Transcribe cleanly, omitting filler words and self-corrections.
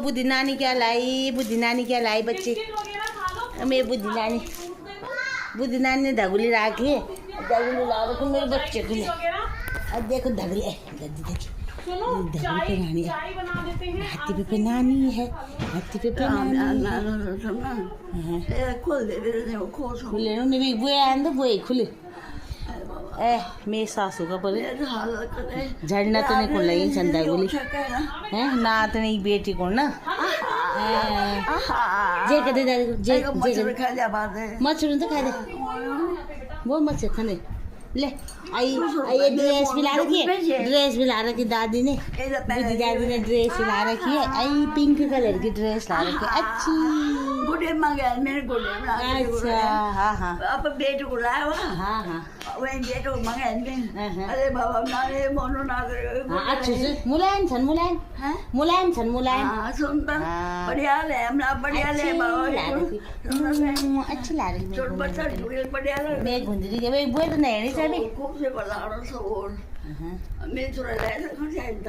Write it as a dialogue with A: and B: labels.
A: बुद्धि नानी क्या लाई, बुद्धि नानी क्या लाई बच्चे। मेरी बुद्धि नानी ने धगुली रखी है, धगुली ला रखी मेरे बच्चे के लिए। अब देखो धगुली गद्दी देखी, धगुली पे नानी है, हाथी पे नानी है, हाथी पे नानी है। खुले नहीं बुए आंदो बुए खुले। ए मेरी सासू का बोले झड़ना तो नहीं कुल रही चंदा बोली है नात नहीं बेटी को ना जे कदे दादी को जे मछली तो खा दे वो मछली खाने ले आई ये ड्रेस भी ला रखी है, ड्रेस भी ला रखी दादी ने, बुद्धि दादी ने ड्रेस भी ला रखी है। आई पिंक कलर की ड्रेस ला रखी है अच्छी।
B: गुड़े मंगाया मेरे गुड़े
A: अच्छा हाँ हाँ
B: अब बेटे को लाया
A: हाँ हाँ
B: वही बेटे को मंगाया अरे बाबा नारे मोनो नारे
A: अच्छे से मुलायम छन मुलायम मुलायम छन मुलायम
B: सुंदर बढ़िया ले हमरा बढ़िया ले बाबा
A: अच्छी ला रही
B: छोट बच्चा बढ़िया ले
A: मैं गुंजरी के भाई बुए तो नहीं नहीं सभी
B: खूब से बड़ा और मैं थोड़ा ले सकूं शायद